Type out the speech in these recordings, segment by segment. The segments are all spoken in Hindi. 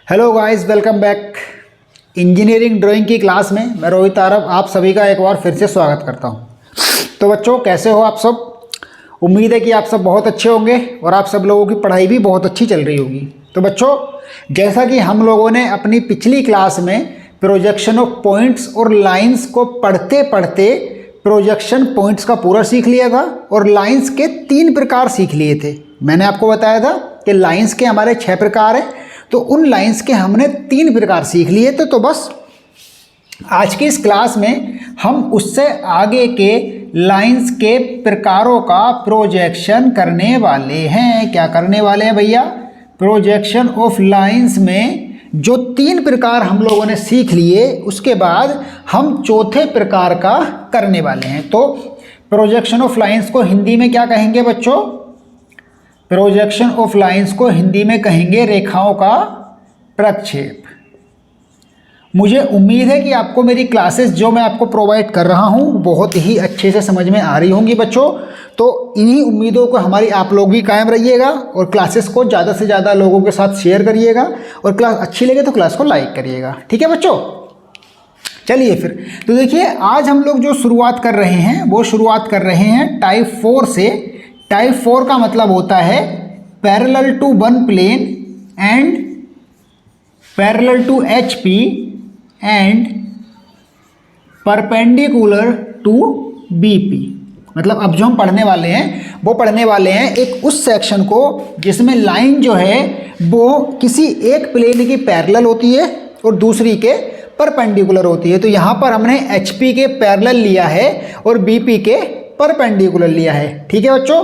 Hello guys, welcome back. Engineering drawing की क्लास में मैं रोहित आरव आप सभी का एक बार फिर से स्वागत करता हूं। तो बच्चों, कैसे हो आप सब? उम्मीद है कि आप सब बहुत अच्छे होंगे और आप सब लोगों की पढ़ाई भी बहुत अच्छी चल रही होगी। तो बच्चों, जैसा कि हम लोगों ने अपनी पिछली क्लास में प्रोजेक्शन ऑफ पॉइंट्स और लाइन्स को पढ़ते पढ़ते प्रोजेक्शन पॉइंट्स का पूरा सीख लिया था और लाइन्स के 3 प्रकार सीख लिए थे। मैंने आपको बताया था कि लाइन्स के हमारे 6 प्रकार हैं, तो उन लाइन्स के हमने 3 प्रकार सीख लिए थे। तो बस आज की इस क्लास में हम उससे आगे के लाइन्स के प्रकारों का प्रोजेक्शन करने वाले हैं। क्या करने वाले हैं भैया? प्रोजेक्शन ऑफ लाइन्स में जो 3 प्रकार हम लोगों ने सीख लिए, उसके बाद हम चौथे प्रकार का करने वाले हैं। तो प्रोजेक्शन ऑफ लाइन्स को हिंदी में क्या कहेंगे बच्चों? प्रोजेक्शन ऑफ लाइन्स को हिंदी में कहेंगे रेखाओं का प्रक्षेप। मुझे उम्मीद है कि आपको मेरी क्लासेस जो मैं आपको प्रोवाइड कर रहा हूं बहुत ही अच्छे से समझ में आ रही होंगी बच्चों। तो इन्हीं उम्मीदों को हमारी आप लोग भी कायम रहिएगा और क्लासेस को ज़्यादा से ज़्यादा लोगों के साथ शेयर करिएगा और क्लास अच्छी लगे तो क्लास को लाइक करिएगा। ठीक है बच्चों, चलिए फिर। तो देखिए, आज हम लोग जो शुरुआत कर रहे हैं वो शुरुआत कर रहे हैं टाइप 4 से। टाइप 4 का मतलब होता है parallel to one plane and parallel to HP and perpendicular to BP। मतलब अब जो हम पढ़ने वाले हैं वो पढ़ने वाले हैं एक उस सेक्शन को जिसमें लाइन जो है वो किसी एक प्लेन की पैरेलल होती है और दूसरी के परपेंडिकुलर होती है। तो यहाँ पर हमने HP के पैरेलल लिया है और BP के परपेंडिकुलर लिया है। ठीक है बच्चों,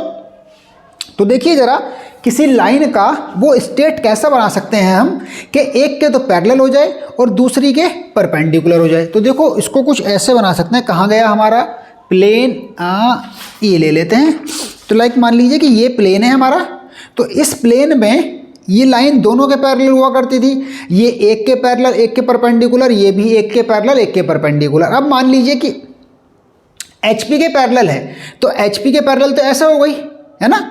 तो देखिए जरा, किसी लाइन का वो स्टेट कैसा बना सकते हैं हम कि एक के तो पैरेलल हो जाए और दूसरी के परपेंडिकुलर हो जाए। तो देखो, इसको कुछ ऐसे बना सकते हैं। कहाँ गया हमारा प्लेन? ये ले लेते हैं। तो लाइक मान लीजिए कि ये प्लेन है हमारा, तो इस प्लेन में ये लाइन दोनों के पैरेलल हुआ करती थी। ये एक के पैरेलल एक के परपेंडिकुलर, ये भी एक के पैरेलल एक के परपेंडिकुलर। अब मान लीजिए कि HP के पैरेलल है, तो HP के पैरेलल तो ऐसा हो गई है ना।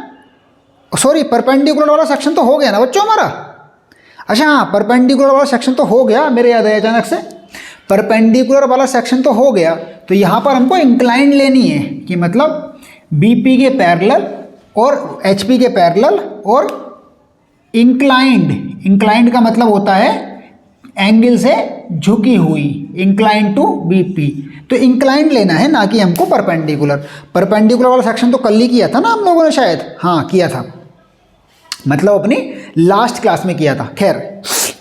सॉरी, परपेंडिकुलर वाला सेक्शन तो हो गया ना बच्चों हमारा। अच्छा हाँ, परपेंडिकुलर वाला सेक्शन तो हो गया, मेरे याद आया अचानक से। परपेंडिकुलर वाला सेक्शन तो हो गया, तो यहाँ पर हमको इंक्लाइंड लेनी है कि मतलब BP के पैरेलल और HP के पैरेलल और इंक्लाइंड। इंक्लाइंड का मतलब होता है एंगल से झुकी हुई, इंक्लाइंड टू BP। तो इंक्लाइंड लेना है, ना कि हमको परपेंडिकुलर। परपेंडिकुलर वाला सेक्शन तो कल ही किया था ना हम लोगों ने, शायद हाँ किया था, मतलब अपनी लास्ट क्लास में किया था। खैर,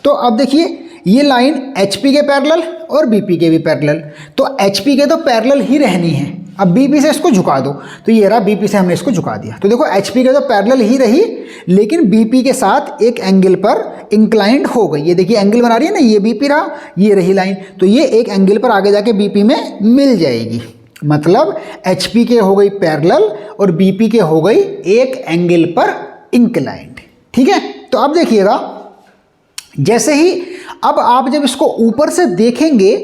तो अब देखिए, ये लाइन HP के पैरेलल और BP के भी पैरेलल, तो HP के तो पैरेलल ही रहनी है। अब BP से इसको झुका दो, तो ये रहा BP से हमने इसको झुका दिया। तो देखो, HP के तो पैरेलल ही रही, लेकिन BP के साथ एक एंगल पर इंक्लाइंड हो गई। ये देखिए एंगल बना रही है ना, ये BP रहा, ये रही लाइन, तो ये एक एंगल पर आगे जाके BP में मिल जाएगी। मतलब HP के हो गई पैरेलल और BP के हो गई एक एंगल पर इंक्लाइंड। ठीक है, तो अब देखिएगा, जैसे ही अब आप जब इसको ऊपर से देखेंगे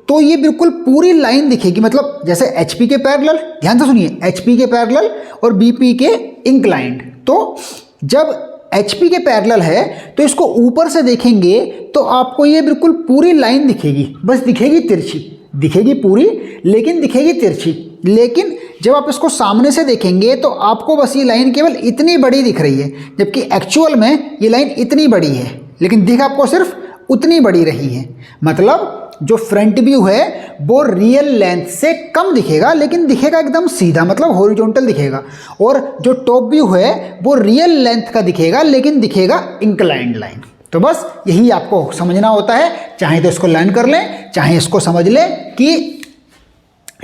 तो ये बिल्कुल पूरी लाइन दिखेगी। मतलब जैसे HP के पैरेलल, ध्यान से सुनिए, HP के पैरेलल और BP के इंक्लाइंड। तो जब HP के पैरेलल है तो इसको ऊपर से देखेंगे तो आपको ये बिल्कुल पूरी लाइन दिखेगी, बस दिखेगी तिरछी, दिखेगी पूरी लेकिन दिखेगी तिरछी। लेकिन जब आप इसको सामने से देखेंगे तो आपको बस ये लाइन केवल इतनी बड़ी दिख रही है, जबकि एक्चुअल में ये लाइन इतनी बड़ी है, लेकिन दिख आपको सिर्फ उतनी बड़ी रही है। मतलब जो फ्रंट व्यू है वो रियल लेंथ से कम दिखेगा, लेकिन दिखेगा एकदम सीधा, मतलब हॉरिजॉन्टल दिखेगा। और जो टॉप व्यू है वो रियल लेंथ का दिखेगा, लेकिन दिखेगा इंक्लाइंड लाइन। तो बस यही आपको समझना होता है। चाहे तो इसको लर्न कर लें, चाहे इसको समझ लें कि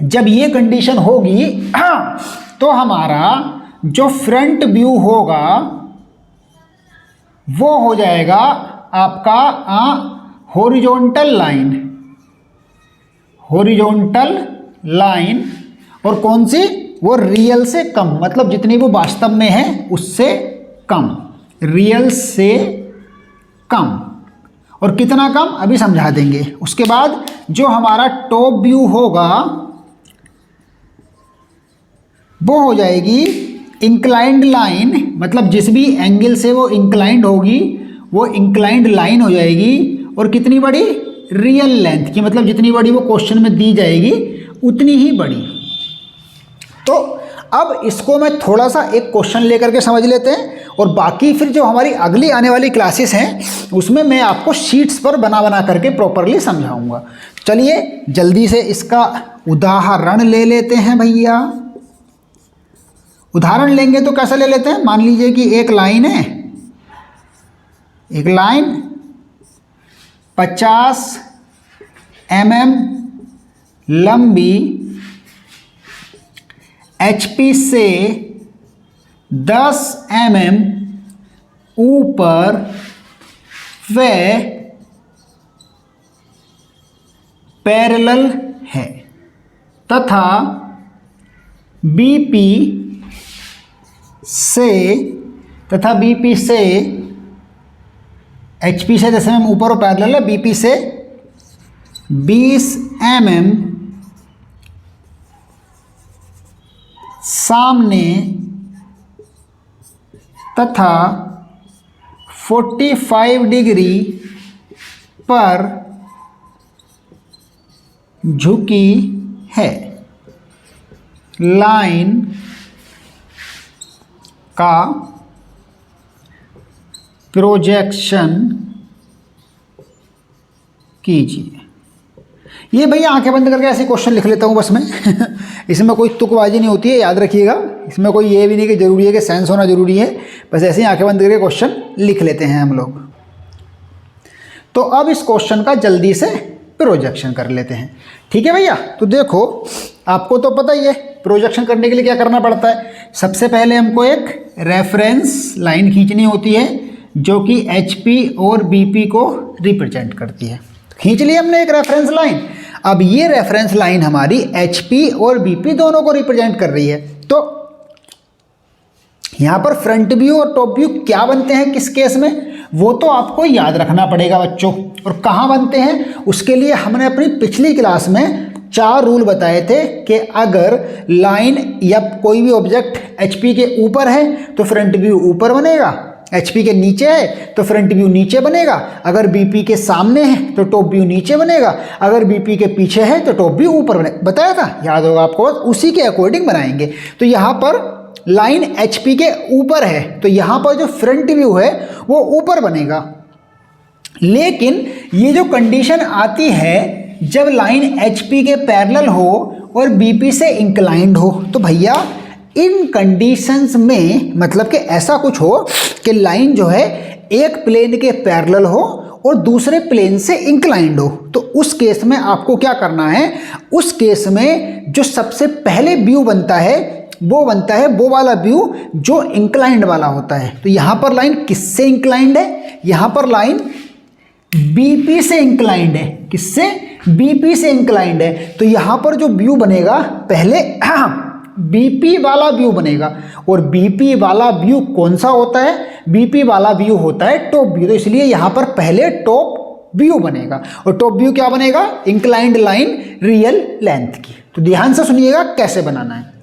जब ये कंडीशन होगी तो हमारा जो फ्रंट व्यू होगा वो हो जाएगा आपका हॉरिजॉन्टल लाइन। हॉरिजॉन्टल लाइन, और कौन सी? वो रियल से कम, मतलब जितनी वो वास्तव में है उससे कम, रियल से कम। और कितना कम अभी समझा देंगे। उसके बाद जो हमारा टॉप व्यू होगा वो हो जाएगी इंक्लाइंड लाइन, मतलब जिस भी एंगल से वो इंक्लाइंड होगी वो इंक्लाइंड लाइन हो जाएगी और कितनी बड़ी, रियल लेंथ की, मतलब जितनी बड़ी वो क्वेश्चन में दी जाएगी उतनी ही बड़ी। तो अब इसको मैं थोड़ा सा एक क्वेश्चन लेकर के समझ लेते हैं और बाकी फिर जो हमारी अगली आने वाली क्लासेस हैं उसमें मैं आपको शीट्स पर बना बना करके प्रॉपरली समझाऊंगा। चलिए जल्दी से इसका उदाहरण ले लेते हैं भैया। उदाहरण लेंगे तो कैसा ले लेते हैं, मान लीजिए कि एक लाइन है, एक लाइन 50 mm लंबी HP से 10 mm ऊपर व पैरेलल है तथा BP से HP से 10 mm ऊपर और पैरेलल है, BP से 20 mm सामने तथा 45 डिग्री पर झुकी है। लाइन का प्रोजेक्शन कीजिए। ये भैया आंखें बंद करके ऐसे क्वेश्चन लिख लेता हूँ बस मैं इसमें कोई तुकबाजी नहीं होती है, याद रखिएगा। इसमें कोई ये भी नहीं कि जरूरी है कि सेंस होना जरूरी है, बस ऐसे ही आंखें बंद करके क्वेश्चन लिख लेते हैं हम लोग। तो अब इस क्वेश्चन का जल्दी से प्रोजेक्शन कर लेते हैं, ठीक है भैया। तो देखो आपको तो पता ही है प्रोजेक्शन करने के लिए क्या करना पड़ता है। सबसे पहले हमको एक रेफरेंस लाइन खींचनी होती है जो कि HP और BP को रिप्रेजेंट करती है। खींच ली हमने एक रेफरेंस लाइन। अब ये रेफरेंस लाइन हमारी HP और BP दोनों को रिप्रेजेंट कर रही है। तो यहाँ पर फ्रंट व्यू और टॉप व्यू क्या बनते हैं किस केस में, वो तो आपको याद रखना पड़ेगा बच्चों। और कहाँ बनते हैं उसके लिए हमने अपनी पिछली क्लास में 4 रूल बताए थे कि अगर लाइन या कोई भी ऑब्जेक्ट HP के ऊपर है तो फ्रंट व्यू ऊपर बनेगा, HP के नीचे है तो फ्रंट व्यू नीचे बनेगा, अगर BP के सामने है तो टॉप व्यू नीचे बनेगा, अगर BP के पीछे है तो टॉप व्यू ऊपर बनेगा। बताया था, याद होगा आपको, उसी के अकॉर्डिंग बनाएंगे। तो यहाँ पर लाइन HP के ऊपर है तो यहाँ पर जो फ्रंट व्यू है वो ऊपर बनेगा। लेकिन ये जो कंडीशन आती है जब लाइन HP के पैरेलल हो और BP से इंक्लाइंड हो, तो भैया इन कंडीशंस में मतलब कि ऐसा कुछ हो कि लाइन जो है एक प्लेन के पैरेलल हो और दूसरे प्लेन से इंक्लाइंड हो, तो उस केस में आपको क्या करना है, उस केस में जो सबसे पहले व्यू बनता है वो वाला व्यू जो इंक्लाइंड वाला होता है। तो यहाँ पर लाइन किससे इंक्लाइंड है, यहाँ पर लाइन BP से इंक्लाइंड है। किससे, BP से इंक्लाइंड है। तो यहाँ पर जो व्यू बनेगा पहले BP वाला व्यू बनेगा। और BP वाला व्यू कौन सा होता है, BP वाला व्यू होता है टॉप व्यू। तो इसलिए यहाँ पर पहले टॉप व्यू बनेगा और टॉप व्यू क्या बनेगा, इंक्लाइंड लाइन रियल लेंथ की। तो ध्यान से सुनिएगा कैसे बनाना है,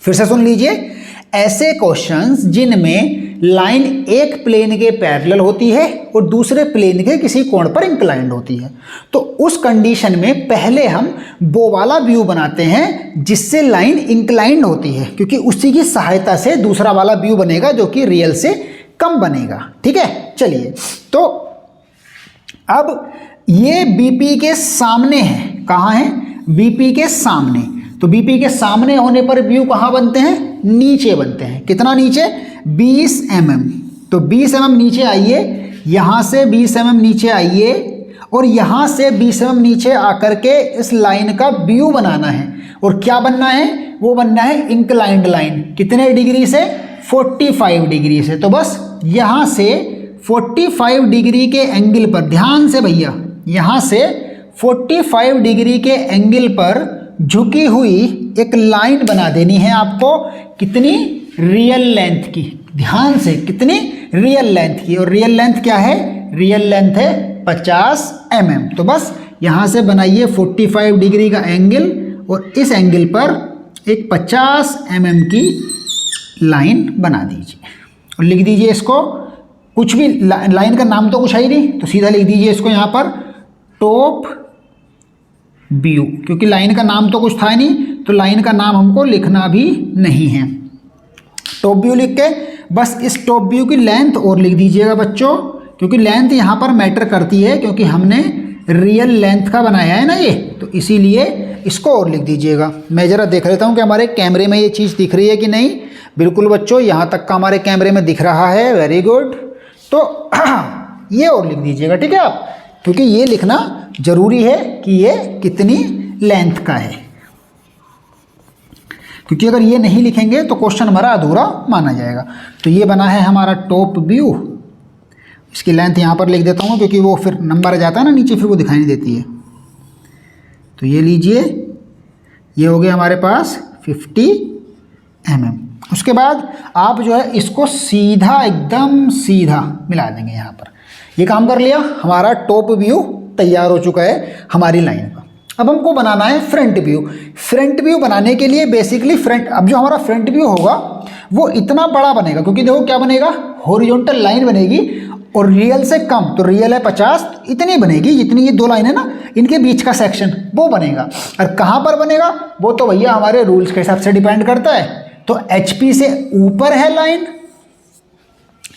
फिर से सुन लीजिए। ऐसे क्वेश्चंस जिनमें लाइन एक प्लेन के पैरेलल होती है और दूसरे प्लेन के किसी कोण पर इंक्लाइंड होती है, तो उस कंडीशन में पहले हम वो वाला व्यू बनाते हैं जिससे लाइन इंक्लाइंड होती है, क्योंकि उसी की सहायता से दूसरा वाला व्यू बनेगा जो कि रियल से कम बनेगा। ठीक है, चलिए। तो अब ये BP के सामने है, कहाँ है, BP के सामने। तो BP के सामने होने पर व्यू कहाँ बनते हैं, नीचे बनते हैं। कितना नीचे, 20 mm। तो 20 mm नीचे आइए, यहाँ से 20 mm नीचे आइए और यहाँ से 20 mm नीचे आकर के इस लाइन का व्यू बनाना है। और क्या बनना है, वो बनना है इंक्लाइंड लाइन। कितने डिग्री से, 45 डिग्री से। तो बस यहाँ से 45 डिग्री के एंगल पर, ध्यान से भैया, यहाँ से 45 डिग्री के एंगल पर झुकी हुई एक लाइन बना देनी है आपको। कितनी, रियल लेंथ की। ध्यान से, कितनी, रियल लेंथ की। और रियल लेंथ क्या है, रियल लेंथ है 50 mm। तो बस यहाँ से बनाइए 45 डिग्री का एंगल और इस एंगल पर एक 50 mm की लाइन बना दीजिए और लिख दीजिए इसको कुछ भी लाइन का नाम तो कुछ है ही नहीं, तो सीधा लिख दीजिए इसको यहाँ पर टॉप व्यू, क्योंकि लाइन का नाम तो कुछ था नहीं, तो लाइन का नाम हमको लिखना भी नहीं है। टॉप व्यू लिख के बस इस टॉप व्यू की लेंथ और लिख दीजिएगा बच्चों, क्योंकि लेंथ यहाँ पर मैटर करती है, क्योंकि हमने रियल लेंथ का बनाया है ना ये, तो इसीलिए इसको और लिख दीजिएगा। मैं ज़रा देख लेता हूँ कि हमारे कैमरे में ये चीज़ दिख रही है कि नहीं। बिल्कुल बच्चों, यहाँ तक का हमारे कैमरे में दिख रहा है, वेरी गुड। तो ये और लिख दीजिएगा, ठीक है आप, क्योंकि ये लिखना ज़रूरी है कि ये कितनी लेंथ का है, क्योंकि अगर ये नहीं लिखेंगे तो क्वेश्चन हमारा अधूरा माना जाएगा। तो ये बना है हमारा टॉप व्यू, इसकी लेंथ यहाँ पर लिख देता हूँ क्योंकि वो फिर नंबर आ जाता है ना नीचे, फिर वो दिखाई नहीं देती है। तो ये लीजिए, ये हो गया हमारे पास 50 mm। उसके बाद आप जो है इसको सीधा एकदम सीधा मिला देंगे यहाँ पर। ये काम कर लिया, हमारा टॉप व्यू तैयार हो चुका है हमारी लाइन का। अब हमको बनाना है फ्रंट व्यू। फ्रंट व्यू बनाने के लिए बेसिकली अब जो हमारा फ्रंट व्यू होगा वो इतना बड़ा बनेगा, क्योंकि देखो क्या बनेगा, हॉरिजॉन्टल लाइन बनेगी और रियल से कम, तो रियल है 50, इतनी बनेगी जितनी ये दो लाइन है ना, इनके बीच का सेक्शन वो बनेगा। और कहाँ पर बनेगा वो तो भैया हमारे रूल्स के हिसाब से डिपेंड करता है। तो HP से ऊपर है लाइन,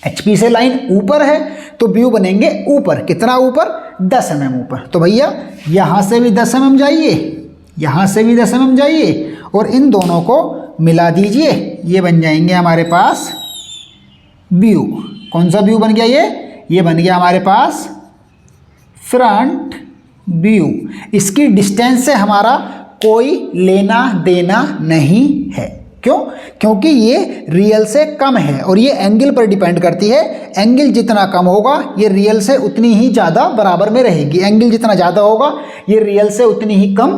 HP से लाइन ऊपर है तो व्यू बनेंगे ऊपर, कितना ऊपर, 10 mm ऊपर। तो भैया यहाँ से भी 10 mm जाइए, यहाँ से भी 10 mm जाइए और इन दोनों को मिला दीजिए, ये बन जाएंगे हमारे पास व्यू। कौन सा व्यू बन गया ये बन गया हमारे पास फ्रंट व्यू। इसकी डिस्टेंस से हमारा कोई लेना देना नहीं है। क्यों? क्योंकि ये रियल से कम है और ये एंगल पर डिपेंड करती है। एंगल जितना कम होगा ये रियल से उतनी ही ज़्यादा बराबर में रहेगी, एंगल जितना ज़्यादा होगा ये रियल से उतनी ही कम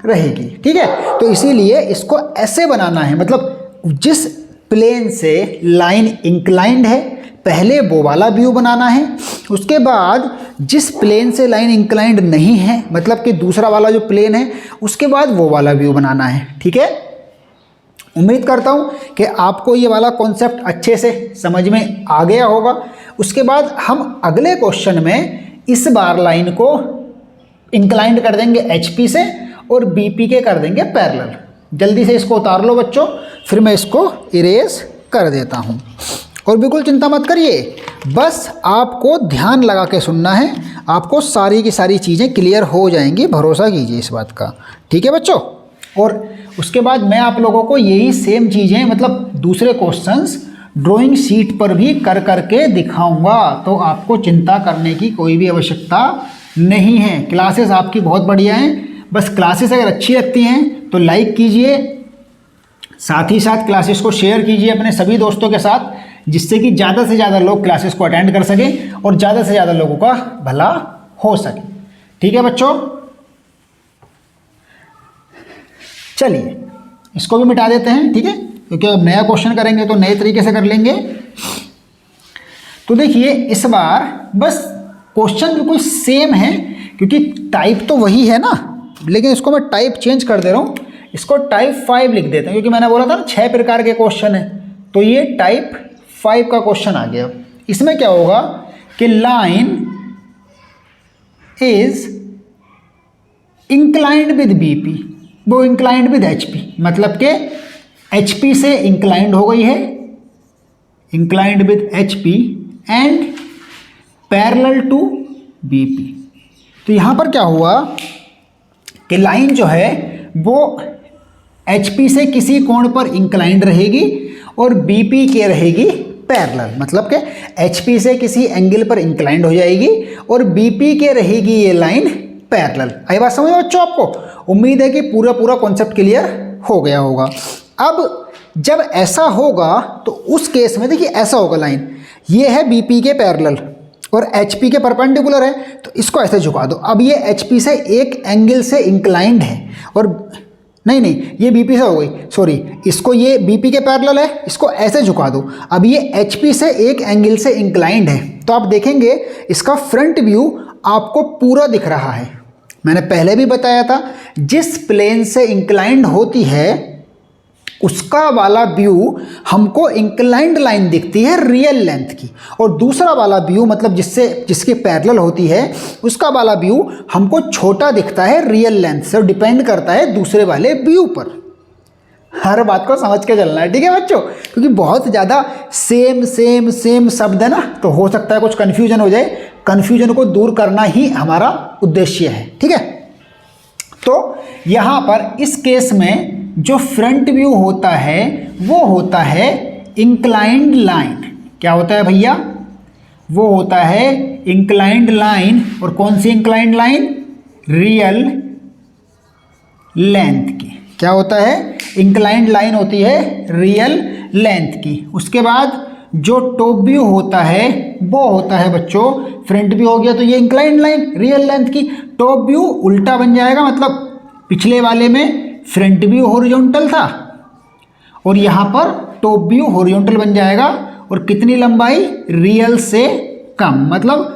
रहेगी, ठीक है। तो इसीलिए इसको ऐसे बनाना है, मतलब जिस प्लेन से लाइन इंक्लाइंड है पहले वो वाला व्यू बनाना है, उसके बाद जिस प्लेन से लाइन इंक्लाइंड नहीं है, मतलब कि दूसरा वाला जो प्लेन है, उसके बाद वो वाला व्यू बनाना है, ठीक है। उम्मीद करता हूँ कि आपको ये वाला कॉन्सेप्ट अच्छे से समझ में आ गया होगा। उसके बाद हम अगले क्वेश्चन में इस बार लाइन को इंक्लाइंड कर देंगे HP से और BP के कर देंगे पैरेलल। जल्दी से इसको उतार लो बच्चों, फिर मैं इसको इरेज कर देता हूँ। और बिल्कुल चिंता मत करिए, बस आपको ध्यान लगा के सुनना है, आपको सारी की सारी चीज़ें क्लियर हो जाएंगी, भरोसा कीजिए इस बात का, ठीक है बच्चों। और उसके बाद मैं आप लोगों को यही सेम चीज़ें, मतलब दूसरे क्वेश्चंस ड्राइंग शीट पर भी कर करके दिखाऊंगा, तो आपको चिंता करने की कोई भी आवश्यकता नहीं है। क्लासेस आपकी बहुत बढ़िया हैं, बस क्लासेस अगर अच्छी लगती हैं तो लाइक कीजिए, साथ ही साथ क्लासेस को शेयर कीजिए अपने सभी दोस्तों के साथ, जिससे कि ज़्यादा से ज़्यादा लोग क्लासेस को अटेंड कर सकें और ज़्यादा से ज़्यादा लोगों का भला हो सके, ठीक है बच्चों। चलिए इसको भी मिटा देते हैं, ठीक है, क्योंकि अब नया क्वेश्चन करेंगे तो नए तरीके से कर लेंगे। तो देखिए इस बार बस क्वेश्चन बिल्कुल सेम है, क्योंकि टाइप तो वही है ना, लेकिन इसको मैं टाइप चेंज कर दे रहा हूँ, इसको टाइप 5 लिख देते हैं, क्योंकि मैंने बोला था ना 6 प्रकार के क्वेश्चन है, तो ये टाइप 5 का क्वेश्चन आ गया। इसमें क्या होगा कि line is inclined with BP, वो इंक्लाइंड विद HP, मतलब कि HP से इंक्लाइंड हो गई है, inclined with HP and parallel to BP। तो यहाँ पर क्या हुआ कि लाइन जो है वो HP से किसी कोण पर इंक्लाइंड रहेगी और BP के रहेगी पैरेलल, मतलब कि HP से किसी एंगल पर इंक्लाइंड हो जाएगी और BP के रहेगी ये लाइन पैरेलल। आई बात समझ बच्चों आपको? उम्मीद है कि पूरा कॉन्सेप्ट क्लियर हो गया होगा। अब जब ऐसा होगा तो उस केस में देखिए ऐसा होगा, लाइन ये है BP के पैरेलल और HP के परपेंडिकुलर है, तो इसको ऐसे झुका दो। अब ये HP से एक एंगल से इंक्लाइंड है और नहीं ये BP से हो गई, सॉरी, इसको ये BP के पैरेलल है, इसको ऐसे झुका दो। अब ये HP से एक एंगल से इंक्लाइंड है, तो आप देखेंगे इसका फ्रंट व्यू आपको पूरा दिख रहा है। मैंने पहले भी बताया था, जिस प्लेन से इंक्लाइंड होती है उसका वाला व्यू हमको इंक्लाइंड लाइन दिखती है रियल लेंथ की, और दूसरा वाला व्यू मतलब जिसके पैरेलल होती है उसका वाला व्यू हमको छोटा दिखता है रियल लेंथ से, और डिपेंड करता है दूसरे वाले व्यू पर। हर बात को समझ के चलना है, ठीक है बच्चों, क्योंकि बहुत ज़्यादा सेम सेम सेम शब्द है ना, तो हो सकता है कुछ कन्फ्यूजन हो जाए। कन्फ्यूजन को दूर करना ही हमारा उद्देश्य है, ठीक है। तो यहाँ पर इस केस में जो फ्रंट व्यू होता है वो होता है इंक्लाइंड लाइन। क्या होता है भैया? वो होता है इंक्लाइंड लाइन। और कौन सी इंक्लाइंड लाइन? रियल लेंथ की। क्या होता है? इंक्लाइंड लाइन होती है रियल लेंथ की। उसके बाद जो टॉप व्यू होता है वो होता है बच्चों, फ्रंट व्यू हो गया तो ये इंक्लाइंड लाइन रियल लेंथ की, टॉप व्यू उल्टा बन जाएगा, मतलब पिछले वाले में फ्रंट व्यू हॉरिजॉन्टल था और यहाँ पर टॉप व्यू हॉरिजॉन्टल बन जाएगा। और कितनी लंबाई? रियल से कम, मतलब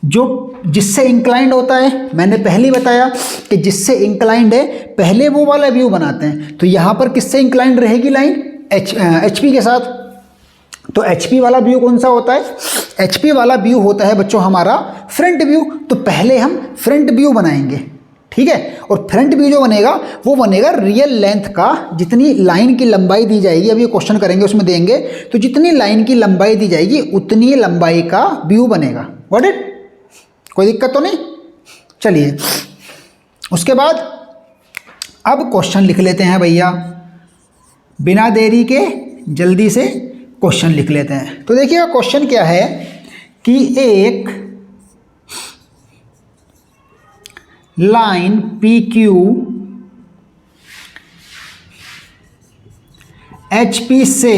जो जिससे इंक्लाइंड होता है, मैंने पहले ही बताया कि जिससे इंक्लाइंड है पहले वो वाला व्यू बनाते हैं। तो यहाँ पर किससे इंक्लाइंड रहेगी लाइन? HP के साथ। तो HP वाला व्यू कौन सा होता है? HP वाला व्यू होता है बच्चों हमारा फ्रंट व्यू। तो पहले हम फ्रंट व्यू बनाएंगे, ठीक है। और फ्रंट व्यू जो बनेगा वो बनेगा रियल लेंथ का। जितनी लाइन की लंबाई दी जाएगी, अभी ये क्वेश्चन करेंगे उसमें देंगे, तो जितनी लाइन की लंबाई दी जाएगी उतनी लंबाई का व्यू बनेगा। What it? कोई दिक्कत तो नहीं? चलिए उसके बाद अब क्वेश्चन लिख लेते हैं भैया, बिना देरी के जल्दी से क्वेश्चन लिख लेते हैं। तो देखिएगा क्वेश्चन क्या है कि एक लाइन PQ HP से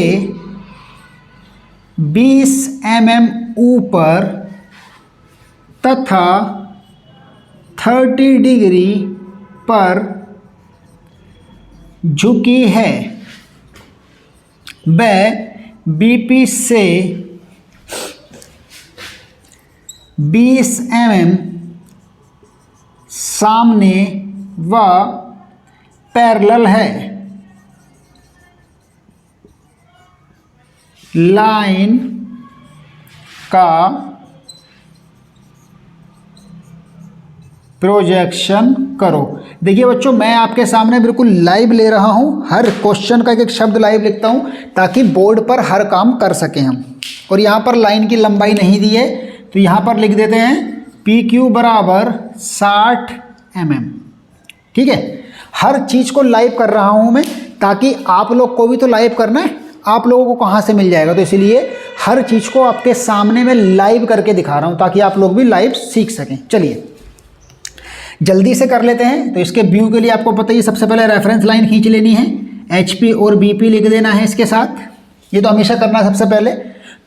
20 mm ऊपर तथा 30 डिग्री पर झुकी है, वह BP से 20 mm सामने व पैरेलल है। लाइन का प्रोजेक्शन करो। देखिए बच्चों, मैं आपके सामने बिल्कुल लाइव ले रहा हूं, हर क्वेश्चन का एक शब्द लाइव लिखता हूं ताकि बोर्ड पर हर काम कर सकें हम। और यहाँ पर लाइन की लंबाई नहीं दी है तो यहाँ पर लिख देते हैं PQ बराबर 60 mm, ठीक है। हर चीज़ को लाइव कर रहा हूँ मैं ताकि आप लोग को भी तो लाइव करना है, आप लोगों को कहाँ से मिल जाएगा, तो इसलिए हर चीज़ को आपके सामने मैं लाइव करके दिखा रहा हूँ ताकि आप लोग भी लाइव सीख सकें। चलिए जल्दी से कर लेते हैं। तो इसके व्यू के लिए आपको पता ही, सबसे पहले रेफरेंस लाइन खींच लेनी है, HP और BP लिख देना है इसके साथ, ये तो हमेशा करना है। सबसे पहले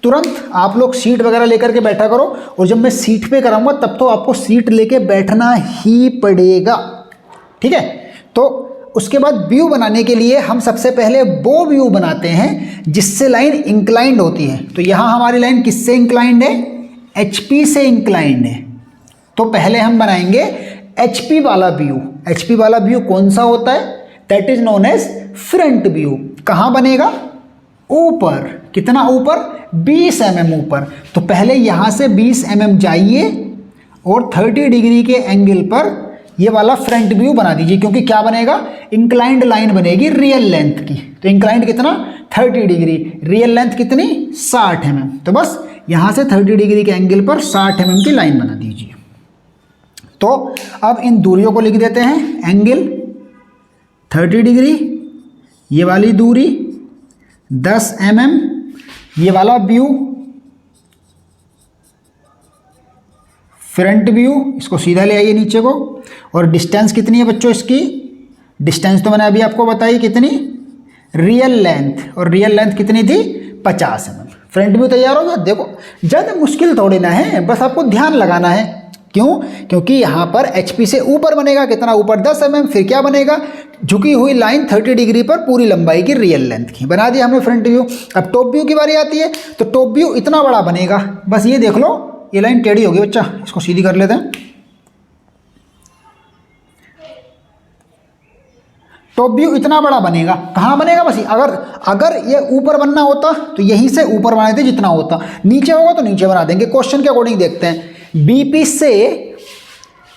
तुरंत आप लोग सीट वगैरह लेकर के बैठा करो, और जब मैं सीट पे कराऊंगा तब तो आपको सीट लेके बैठना ही पड़ेगा, ठीक है। तो उसके बाद व्यू बनाने के लिए हम सबसे पहले वो व्यू बनाते हैं जिससे लाइन इंक्लाइंड होती है। तो यहाँ हमारी लाइन किससे इंक्लाइंड है? HP से इंक्लाइंड है। तो पहले हम बनाएंगे HP वाला व्यू। HP वाला व्यू कौन सा होता है? That is known as front view. कहाँ बनेगा? ऊपर। कितना ऊपर? 20 mm ऊपर। तो पहले यहाँ से 20 mm जाइए और 30 डिग्री के एंगल पर ये वाला फ्रंट व्यू बना दीजिए, क्योंकि क्या बनेगा? इंक्लाइंड लाइन बनेगी रियल लेंथ की। तो इंक्लाइंड कितना? 30 डिग्री। रियल लेंथ कितनी? 60 mm। तो बस यहाँ से 30 डिग्री के एंगल पर 60 mm की लाइन बना दीजिए। तो अब इन दूरियों को लिख देते हैं। एंगल 30 डिग्री, ये वाली दूरी 10 mm, ये वाला व्यू फ्रंट व्यू, इसको सीधा ले आइए नीचे को। और डिस्टेंस कितनी है बच्चों इसकी? डिस्टेंस तो मैंने अभी आपको बताई कितनी, रियल लेंथ, और रियल लेंथ कितनी थी? 50 mm। फ्रंट व्यू तैयार हो गया। देखो ज़्यादा मुश्किल थोड़ी ना है, बस आपको ध्यान लगाना है। क्यों? क्योंकि यहाँ पर HP से ऊपर बनेगा, कितना ऊपर? 10 mm। फिर क्या बनेगा? झुकी हुई लाइन 30 डिग्री पर पूरी लंबाई की रियल लेंथ की। बना दिया हमने फ्रंट व्यू। अब टॉप व्यू की बारी आती है, तो टॉप व्यू इतना बड़ा बनेगा, बस ये देख लो, ये लाइन टेढ़ी होगी बच्चा, इसको सीधी कर लेते हैं। टॉप व्यू इतना बड़ा बनेगा। कहाँ बनेगा? बस अगर ये ऊपर बनना होता तो यहीं से ऊपर बनाए थे जितना होता, नीचे होगा तो नीचे बना देंगे। क्वेश्चन के अकॉर्डिंग देखते हैं। बीपी से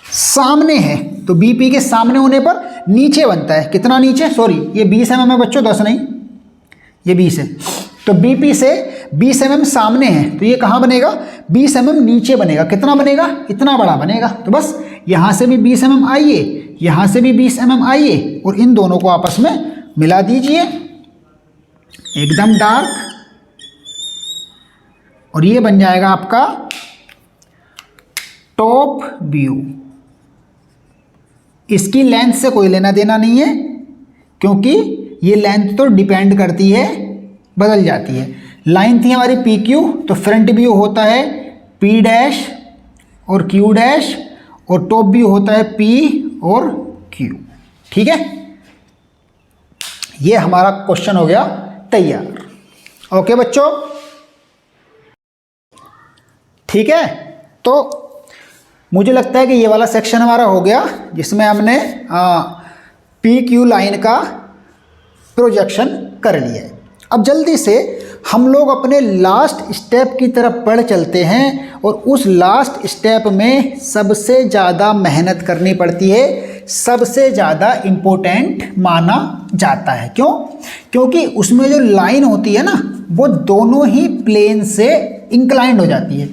सामने है तो बीपी के सामने होने पर नीचे बनता है। कितना नीचे? सॉरी, ये 20 mm है बच्चों, 10 नहीं, ये 20 है। तो बीपी से 20 mm सामने है तो ये कहाँ बनेगा? 20 mm नीचे बनेगा। कितना बनेगा? इतना बड़ा बनेगा। तो बस यहाँ से भी 20 mm आइए, यहाँ से भी 20 mm आइए और इन दोनों को आपस में मिला दीजिए एकदम डार्क, और ये बन जाएगा आपका टॉप व्यू। इसकी लेंथ से कोई लेना देना नहीं है क्योंकि ये लेंथ तो डिपेंड करती है, बदल जाती है। लाइन थी हमारी पी क्यू, तो फ्रंट व्यू होता है पी डैश और क्यू डैश, और टॉप व्यू होता है पी और क्यू। ठीक है, ये हमारा क्वेश्चन हो गया तैयार। ओके बच्चों, ठीक है। तो मुझे लगता है कि ये वाला सेक्शन हमारा हो गया जिसमें हमने पी क्यू लाइन का प्रोजेक्शन कर लिया है। अब जल्दी से हम लोग अपने लास्ट स्टेप की तरफ बढ़ चलते हैं, और उस लास्ट स्टेप में सबसे ज़्यादा मेहनत करनी पड़ती है, सबसे ज़्यादा इम्पोर्टेंट माना जाता है। क्यों? क्योंकि उसमें जो लाइन होती है ना वो दोनों ही प्लेन से इंक्लाइंड हो जाती है।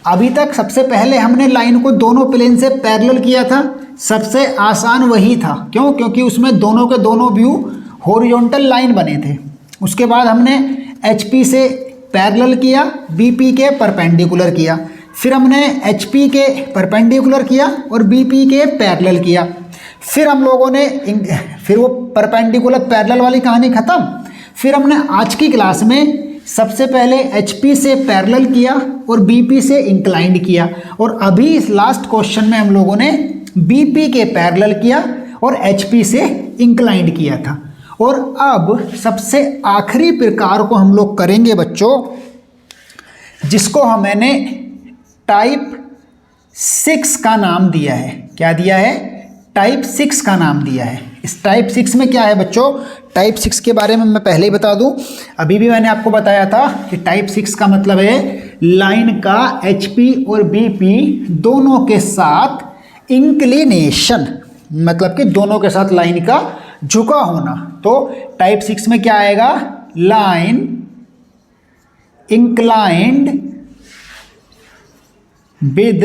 अभी तक सबसे पहले हमने लाइन को दोनों प्लेन से पैरेलल किया था, सबसे आसान वही था। क्यों? क्योंकि उसमें दोनों के दोनों व्यू हॉरिजॉन्टल लाइन बने थे। उसके बाद हमने HP से पैरेलल किया, BP के परपेंडिकुलर किया, फिर हमने HP के परपेंडिकुलर किया और BP के पैरेलल किया। फिर हम लोगों ने फिर वो परपेंडिकुलर पैरेलल वाली कहानी ख़त्म। फिर हमने आज की क्लास में सबसे पहले HP से पैरेलल किया और BP से इंक्लाइंड किया, और अभी इस लास्ट क्वेश्चन में हम लोगों ने BP के पैरेलल किया और HP से इंक्लाइंड किया था। और अब सबसे आखिरी प्रकार को हम लोग करेंगे बच्चों, जिसको मैंने टाइप 6 का नाम दिया है। क्या दिया है? टाइप 6 का नाम दिया है। इस टाइप 6 में क्या है बच्चों? टाइप 6 के बारे में मैं पहले ही बता दूं, अभी भी मैंने आपको बताया था कि टाइप 6 का मतलब है लाइन का HP और BP दोनों के साथ इंक्लिनेशन, मतलब कि दोनों के साथ लाइन का झुका होना। तो टाइप 6 में क्या आएगा? Line inclined with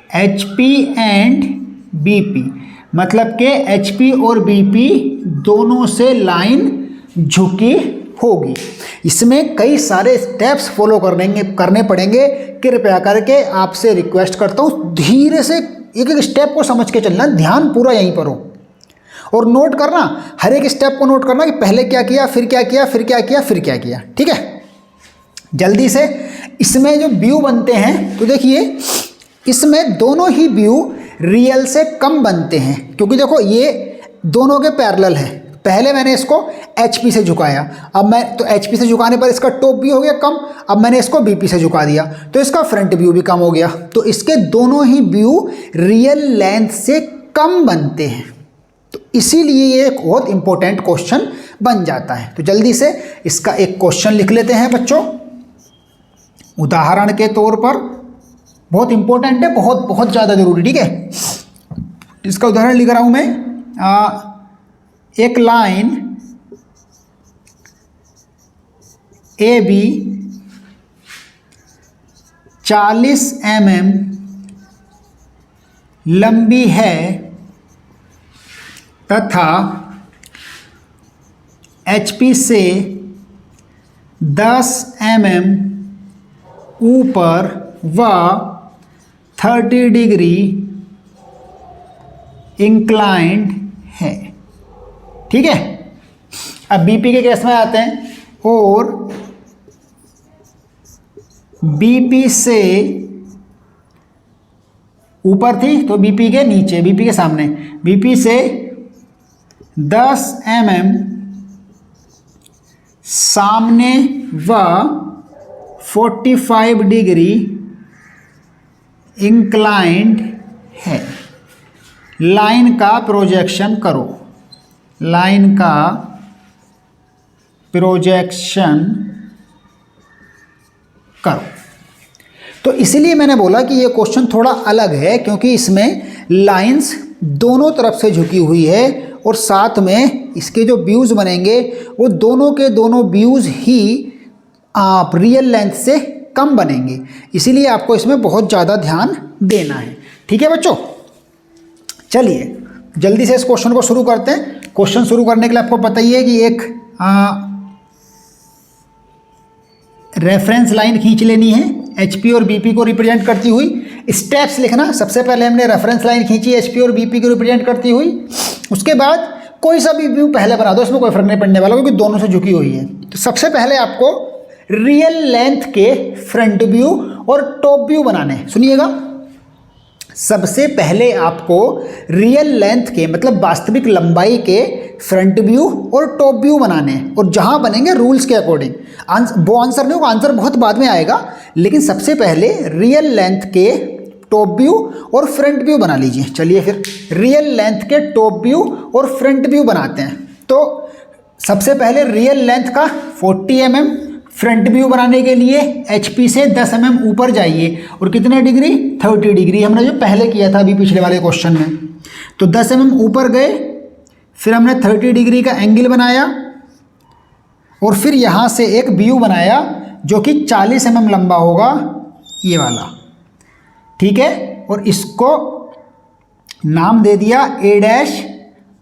HP and BP, मतलब कि HP और BP दोनों से लाइन झुकी होगी। इसमें कई सारे स्टेप्स फॉलो करने पड़ेंगे। कृपया करके आपसे रिक्वेस्ट करता हूँ धीरे से एक एक स्टेप को समझ के चलना, ध्यान पूरा यहीं पर हो, और नोट करना, हर एक स्टेप को नोट करना कि पहले क्या किया, फिर क्या किया, फिर क्या किया, फिर क्या किया। ठीक है, जल्दी से। इसमें जो व्यू बनते हैं तो देखिए, इसमें दोनों ही व्यू रियल से कम बनते हैं, क्योंकि देखो ये दोनों के पैरेलल है। पहले मैंने इसको HP से झुकाया, अब मैं तो HP से झुकाने पर इसका टॉप व्यू हो गया कम, अब मैंने इसको BP से झुका दिया तो इसका फ्रंट व्यू भी कम हो गया। तो इसके दोनों ही व्यू रियल लेंथ से कम बनते हैं, तो इसीलिए ये एक बहुत इंपॉर्टेंट क्वेश्चन बन जाता है। तो जल्दी से इसका एक क्वेश्चन लिख लेते हैं बच्चों, उदाहरण के तौर पर। बहुत इंपॉर्टेंट है, बहुत बहुत ज़्यादा जरूरी। ठीक है, इसका उदाहरण लिख रहा हूँ मैं। एक लाइन AB 40 mm लंबी है तथा HP से 10 mm ऊपर व 30 डिग्री इंक्लाइंड है। ठीक है, अब BP के केस में आते हैं, और BP से ऊपर थी तो BP के नीचे, BP के सामने, BP से 10 mm सामने व 45 डिग्री इंक्लाइंड है। लाइन का प्रोजेक्शन करो, लाइन का प्रोजेक्शन करो। तो इसीलिए मैंने बोला कि ये क्वेश्चन थोड़ा अलग है, क्योंकि इसमें लाइंस दोनों तरफ से झुकी हुई है और साथ में इसके जो व्यूज़ बनेंगे वो दोनों के दोनों व्यूज़ ही आप रियल लेंथ से कम बनेंगे, इसीलिए आपको इसमें बहुत ज़्यादा ध्यान देना है। ठीक है बच्चों, चलिए जल्दी से इस क्वेश्चन को शुरू करते हैं। क्वेश्चन शुरू करने के लिए आपको पता ही है कि एक रेफरेंस लाइन खींच लेनी है HP और BP को रिप्रेजेंट करती हुई। स्टेप्स लिखना, सबसे पहले हमने रेफरेंस लाइन खींची HP और BP को रिप्रेजेंट करती हुई, उसके बाद कोई सा भी व्यू पहले बना दो, इसमें कोई फर्क नहीं पड़ने वाला क्योंकि दोनों से झुकी हुई है। तो सबसे पहले आपको रियल लेंथ के फ्रंट व्यू और टॉप व्यू बनाने हैं। सुनिएगा, सबसे पहले आपको रियल लेंथ के मतलब वास्तविक लंबाई के फ्रंट व्यू और टॉप व्यू बनाने हैं, और जहां बनेंगे रूल्स के अकॉर्डिंग। वो आंसर नहीं होगा, आंसर बहुत बाद में आएगा, लेकिन सबसे पहले रियल लेंथ के टॉप व्यू और फ्रंट व्यू बना लीजिए। चलिए फिर रियल लेंथ के टॉप व्यू और फ्रंट व्यू बनाते हैं। तो सबसे पहले रियल लेंथ का 40 mm फ्रंट व्यू बनाने के लिए HP से 10 mm ऊपर जाइए, और कितने डिग्री, 30 डिग्री, हमने जो पहले किया था अभी पिछले वाले क्वेश्चन में। तो 10 mm ऊपर गए, फिर हमने 30 डिग्री का एंगल बनाया, और फिर यहाँ से एक व्यू बनाया जो कि 40 mm लंबा होगा, ये वाला। ठीक है, और इसको नाम दे दिया A'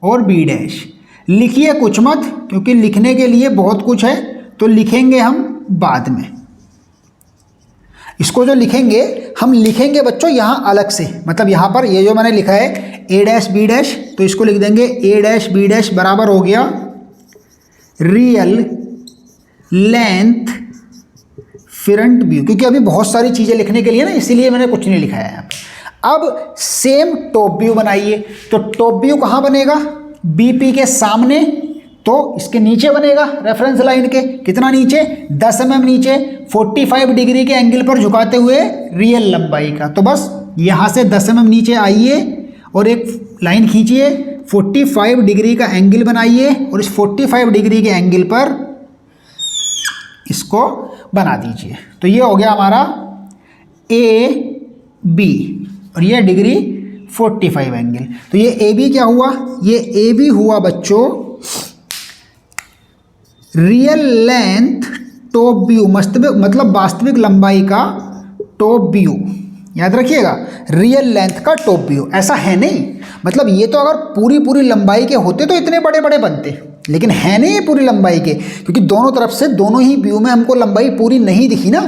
और B'। लिखिए कुछ मत, क्योंकि लिखने के लिए बहुत कुछ है, तो लिखेंगे हम बाद में। इसको जो लिखेंगे हम लिखेंगे बच्चों यहाँ अलग से, मतलब यहाँ पर ये जो मैंने लिखा है A' B', तो इसको लिख देंगे A' B' बराबर हो गया रियल लेंथ फ्रंट व्यू, क्योंकि अभी बहुत सारी चीज़ें लिखने के लिए ना, इसीलिए मैंने कुछ नहीं लिखा है यहाँ पे। अब सेम टॉप व्यू बनाइए। तो टॉप व्यू कहाँ बनेगा, BP के सामने, तो इसके नीचे बनेगा रेफरेंस लाइन के। कितना नीचे, 10 mm नीचे, 45 डिग्री के एंगल पर झुकाते हुए रियल लंबाई का। तो बस यहाँ से 10 mm नीचे आइए और एक लाइन खींचिए, 45 डिग्री का एंगल बनाइए, और इस 45 डिग्री के एंगल पर इसको बना दीजिए। तो ये हो गया हमारा AB, और ये डिग्री 45 एंगल। तो ये AB क्या हुआ, ये AB हुआ बच्चों रियल लेंथ टॉप व्यू, मतलब वास्तविक लंबाई का टॉप व्यू। याद रखिएगा, रियल लेंथ का टॉप व्यू। ऐसा है नहीं, मतलब ये तो अगर पूरी लंबाई के होते तो इतने बड़े बड़े बनते, लेकिन है नहीं ये पूरी लंबाई के, क्योंकि दोनों तरफ से दोनों ही व्यू में हमको लंबाई पूरी नहीं दिखी ना,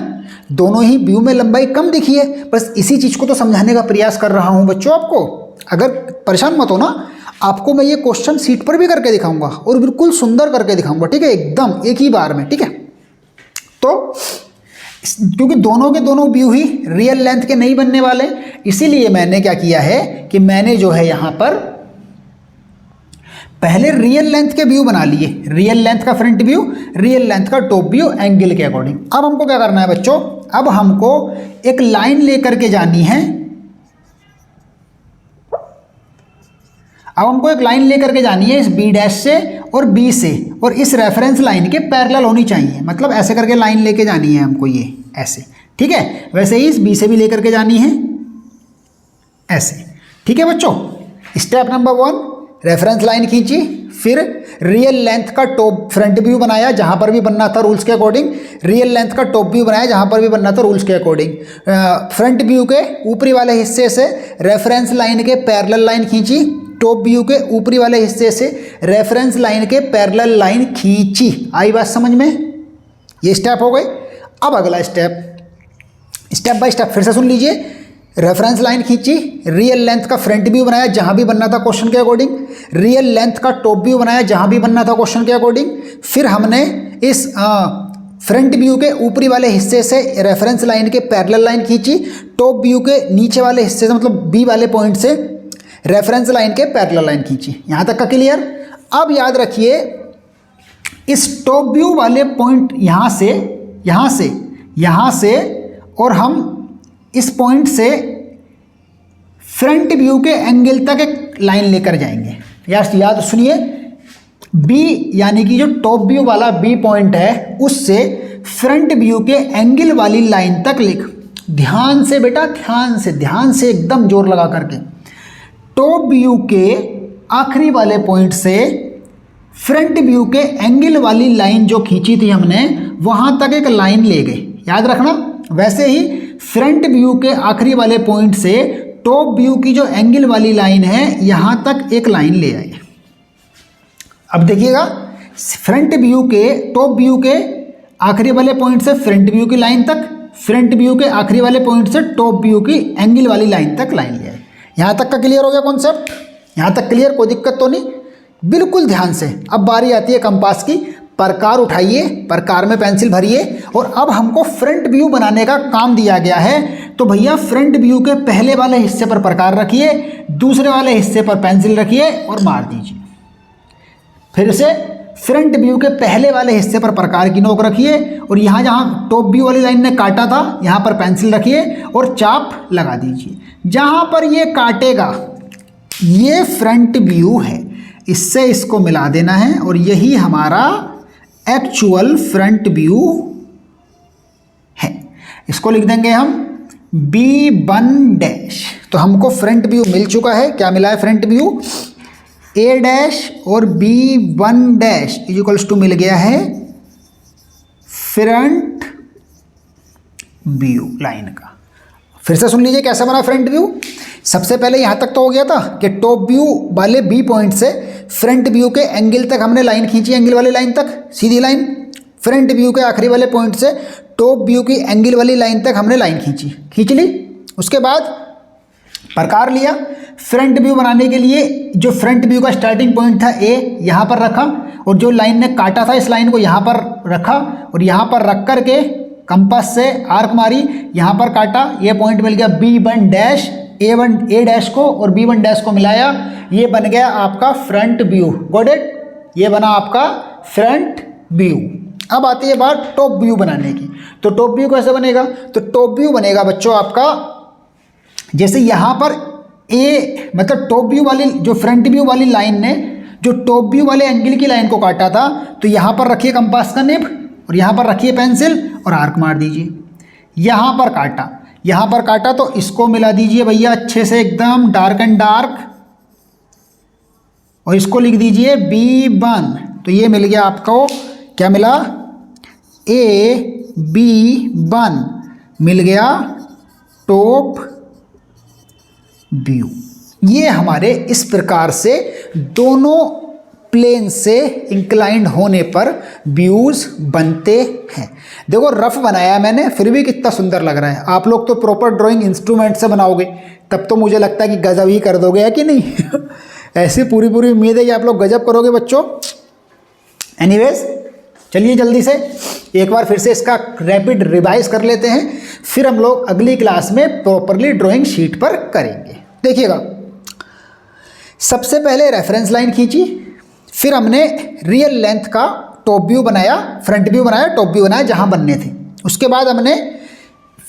दोनों ही व्यू में लंबाई कम दिखी है। बस इसी चीज़ को तो समझाने का प्रयास कर रहा हूँ बच्चों आपको। अगर परेशान मत हो ना, आपको मैं ये क्वेश्चन शीट पर भी करके दिखाऊंगा और बिल्कुल सुंदर करके दिखाऊंगा। ठीक है, एकदम एक ही बार में। ठीक है, तो क्योंकि दोनों के दोनों व्यू ही रियल लेंथ के नहीं बनने वाले, इसीलिए मैंने क्या किया है कि मैंने जो है यहाँ पर पहले रियल लेंथ के व्यू बना लिए, रियल लेंथ का फ्रंट व्यू, रियल लेंथ का टॉप व्यू एंगल के अकॉर्डिंग। अब हमको क्या करना है बच्चों, अब हमको एक लाइन लेकर के जानी है, अब हमको एक लाइन लेकर के जानी है इस B' से और B से, और इस रेफरेंस लाइन के पैरेलल होनी चाहिए, मतलब ऐसे करके लाइन लेके जानी है हमको, ये ऐसे। ठीक है, वैसे ही इस B से भी लेकर के जानी है ऐसे। ठीक है बच्चों, स्टेप नंबर 1 रेफरेंस लाइन खींची, फिर रियल लेंथ का टॉप फ्रंट व्यू बनाया जहां पर भी बनना था रूल्स के अकॉर्डिंग, रियल लेंथ का टॉप व्यू बनाया जहां पर भी बनना था रूल्स के अकॉर्डिंग। फ्रंट व्यू के ऊपरी वाले हिस्से से रेफरेंस लाइन के पैरेलल लाइन खींची, टॉप व्यू के ऊपरी वाले हिस्से से रेफरेंस लाइन के पैरेलल लाइन खींची। आई बात समझ में, ये स्टेप हो गए। अब अगला स्टेप बाय स्टेप फिर से सुन लीजिए। रेफरेंस लाइन खींची, रियल लेंथ का फ्रंट व्यू बनाया जहां भी बनना था क्वेश्चन के अकॉर्डिंग, रियल लेंथ का टॉप व्यू बनाया जहां भी बनना था क्वेश्चन के अकॉर्डिंग। फिर हमने इस फ्रंट व्यू के ऊपरी वाले हिस्से से रेफरेंस लाइन के पैरेलल लाइन खींची, टॉप व्यू के नीचे वाले हिस्से से मतलब B वाले पॉइंट से रेफरेंस लाइन के पैरेलल लाइन खींची। यहां तक का क्लियर। अब याद रखिए इस टॉप व्यू वाले पॉइंट यहां से और हम इस पॉइंट से फ्रंट व्यू के एंगल तक एक लाइन लेकर जाएंगे। याद सुनिए, बी यानी कि जो टॉप व्यू वाला बी पॉइंट है उससे फ्रंट व्यू के एंगल वाली लाइन तक लिख। ध्यान से बेटा, ध्यान से एकदम जोर लगा करके। टॉप व्यू के आखिरी वाले पॉइंट से फ्रंट व्यू के एंगल वाली लाइन जो खींची थी हमने, वहां तक एक लाइन ले गए, याद रखना। वैसे ही फ्रंट व्यू के आखिरी वाले पॉइंट से टॉप व्यू की जो एंगल वाली लाइन है यहां तक एक लाइन ले आए। अब देखिएगा, फ्रंट व्यू के टॉप व्यू के आखिरी वाले पॉइंट से फ्रंट व्यू की लाइन तक, फ्रंट व्यू के आखिरी वाले पॉइंट से टॉप व्यू की एंगल वाली लाइन तक लाइन ले आए। यहां तक का क्लियर हो गया कॉन्सेप्ट? यहां तक क्लियर, कोई दिक्कत तो नहीं? बिल्कुल ध्यान से। अब बारी आती है कंपास की। प्रकार उठाइए, प्रकार में पेंसिल भरिए, और अब हमको फ्रंट व्यू बनाने का काम दिया गया है। तो भैया फ्रंट व्यू के पहले वाले हिस्से पर प्रकार रखिए, दूसरे वाले हिस्से पर पेंसिल रखिए और मार दीजिए। फिर से फ्रंट व्यू के पहले वाले हिस्से पर प्रकार की नोक रखिए, और यहाँ जहाँ टॉप व्यू वाली लाइन ने काटा था यहाँ पर पेंसिल रखिए और चाप लगा दीजिए। जहाँ पर ये काटेगा ये फ्रंट व्यू है, इससे इसको मिला देना है, और यही हमारा एक्चुअल फ्रंट व्यू है। इसको लिख देंगे हम B1 तो हमको फ्रंट व्यू मिल चुका है। क्या मिला है? फ्रंट व्यू A' और B1 इक्वल्स टू मिल गया है फ्रंट व्यू लाइन का। फिर से सुन लीजिए कैसा बना फ्रंट व्यू। सबसे पहले यहाँ तक तो हो गया था कि टॉप व्यू वाले बी पॉइंट से फ्रंट व्यू के एंगल तक हमने लाइन खींची, एंगल वाली लाइन तक सीधी लाइन। फ्रंट व्यू के आखिरी वाले पॉइंट से टॉप व्यू की एंगल वाली लाइन तक हमने लाइन खींच ली। उसके बाद प्रकार लिया। फ्रंट व्यू बनाने के लिए जो फ्रंट व्यू का स्टार्टिंग पॉइंट था ए, यहाँ पर रखा, और जो लाइन ने काटा था इस लाइन को यहाँ पर रखा, और यहाँ पर रख करके कंपास से आर्क मारी, यहाँ पर काटा, ये पॉइंट मिल गया B1 A' को और B1 को मिलाया, ये बन गया आपका फ्रंट व्यू। Got it? ये बना आपका फ्रंट व्यू। अब आती है बात टॉप व्यू बनाने की। तो टॉप व्यू कैसे बनेगा? तो टॉप व्यू बनेगा बच्चों आपका, जैसे यहाँ पर ए मतलब टॉप व्यू वाली जो फ्रंट व्यू वाली लाइन ने जो टॉप व्यू वाले एंगल की लाइन को काटा था, तो यहाँ पर रखिए कंपास का निब और यहाँ पर रखिए पेंसिल और आर्क मार दीजिए। यहाँ पर काटा तो इसको मिला दीजिए भैया अच्छे से एकदम डार्क एंड डार्क, और इसको लिख दीजिए B1। तो ये मिल गया आपको, क्या मिला? B1 मिल गया टॉप व्यू। ये हमारे इस प्रकार से दोनों प्लेन से इंक्लाइंड होने पर व्यूज बनते हैं। देखो रफ बनाया मैंने, फिर भी कितना सुंदर लग रहा है। आप लोग तो प्रॉपर ड्राइंग इंस्ट्रूमेंट से बनाओगे तब तो मुझे लगता है कि गजब ही कर दोगे, है कि नहीं? ऐसी पूरी उम्मीद है कि आप लोग गजब करोगे बच्चों। एनीवेज चलिए जल्दी से एक बार फिर से इसका रैपिड रिवाइज कर लेते हैं, फिर हम लोग अगली क्लास में प्रॉपरली ड्राइंग शीट पर करेंगे। देखिएगा, सबसे पहले रेफरेंस लाइन खींची, फिर हमने रियल लेंथ का टॉप व्यू बनाया, फ्रंट व्यू बनाया, टॉप व्यू बनाया जहां बनने थे। उसके बाद हमने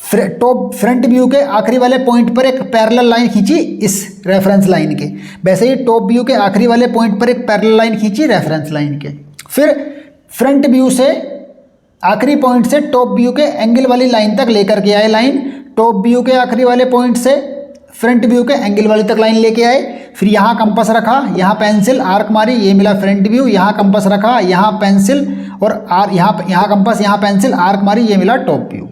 फ्रंट व्यू के आखिरी वाले पॉइंट पर एक पैरेलल लाइन खींची इस रेफरेंस लाइन के, वैसे ही टॉप व्यू के आखिरी वाले पॉइंट पर एक पैरेलल लाइन खींची रेफरेंस लाइन के। फिर फ्रंट व्यू से आखिरी पॉइंट से टॉप व्यू के एंगल वाली लाइन तक लेकर के आए लाइन, टॉप व्यू के आखिरी वाले पॉइंट से फ्रंट व्यू के एंगल वाली तक लाइन लेके आए। फिर यहाँ कंपास रखा, यहाँ पेंसिल आर्क मारी, ये मिला फ्रंट व्यू। यहाँ कंपास रखा, यहाँ पेंसिल और यहाँ कंपास, यहाँ पेंसिल आर्क मारी, ये मिला top view.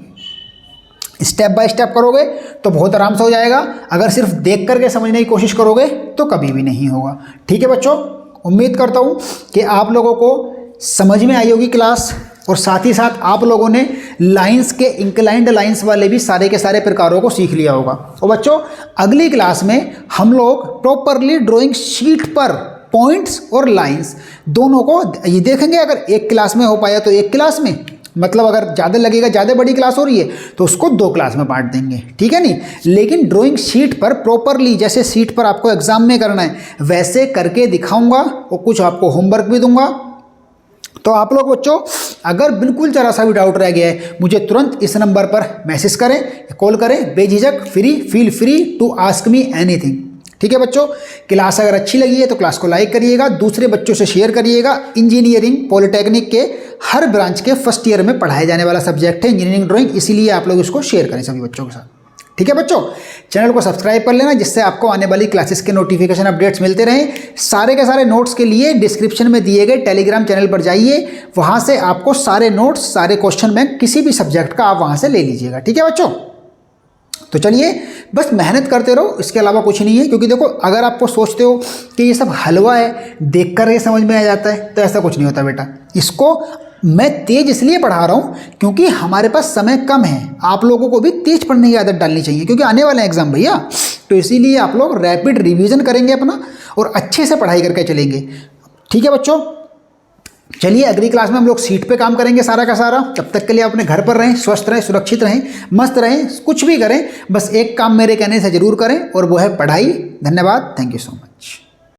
Step by step करोगे तो बहुत आराम से हो जाएगा। अगर सिर्फ देख करके समझने की कोशिश करोगे तो कभी भी नहीं होगा। ठीक है बच्चों, उम्मीद करता हूँ कि आप लोगों को समझ में आई होगी क्लास, और साथ ही साथ आप लोगों ने लाइंस के इंक्लाइंड लाइंस वाले भी सारे के सारे प्रकारों को सीख लिया होगा। और बच्चों अगली क्लास में हम लोग प्रॉपरली ड्राइंग शीट पर पॉइंट्स और लाइंस दोनों को ये देखेंगे। अगर एक क्लास में हो पाया तो एक क्लास में, मतलब अगर ज़्यादा लगेगा, ज़्यादा बड़ी क्लास हो रही है तो उसको 2 क्लास में बांट देंगे, ठीक है नहीं। लेकिन ड्राइंग शीट पर प्रॉपरली जैसे शीट पर आपको एग्जाम में करना है वैसे करके दिखाऊंगा, और कुछ आपको होमवर्क भी दूंगा। तो आप लोग बच्चों अगर बिल्कुल जरा सा भी डाउट रह गया है, मुझे तुरंत इस नंबर पर मैसेज करें, कॉल करें, बेझिझक, feel free to ask me anything. ठीक है बच्चों, क्लास अगर अच्छी लगी है तो क्लास को लाइक करिएगा, दूसरे बच्चों से शेयर करिएगा। इंजीनियरिंग पॉलिटेक्निक के हर ब्रांच के फर्स्ट ईयर में पढ़ाया जाने वाला सब्जेक्ट है इंजीनियरिंग ड्राइंग, इसीलिए आप लोग इसको शेयर करें सभी बच्चों के साथ। ठीक है बच्चों, चैनल को सब्सक्राइब कर लेना जिससे आपको आने वाली क्लासेस के नोटिफिकेशन अपडेट्स मिलते रहें। सारे के सारे नोट्स के लिए डिस्क्रिप्शन में दिए गए टेलीग्राम चैनल पर जाइए, वहाँ से आपको सारे नोट्स, सारे क्वेश्चन बैंक किसी भी सब्जेक्ट का आप वहाँ से ले लीजिएगा। ठीक है बच्चों, तो चलिए बस मेहनत करते रहो, इसके अलावा कुछ नहीं है। क्योंकि देखो, अगर आपको सोचते हो कि ये सब हलवा है, देख कर ये समझ में आ जाता है, तो ऐसा कुछ नहीं होता बेटा। इसको मैं तेज इसलिए पढ़ा रहा हूँ क्योंकि हमारे पास समय कम है, आप लोगों को भी तेज पढ़ने की आदत डालनी चाहिए क्योंकि आने वाले हैं एग्जाम भैया। तो इसीलिए आप लोग रैपिड रिवीजन करेंगे अपना और अच्छे से पढ़ाई करके चलेंगे। ठीक है बच्चों, चलिए अगली क्लास में हम लोग सीट पे काम करेंगे सारा का सारा। तब तक के लिए अपने घर पर रहें, स्वस्थ रहें, सुरक्षित रहें, मस्त रहें, कुछ भी करें, बस एक काम मेरे कहने से जरूर करें और वो है पढ़ाई। धन्यवाद, थैंक यू सो मच।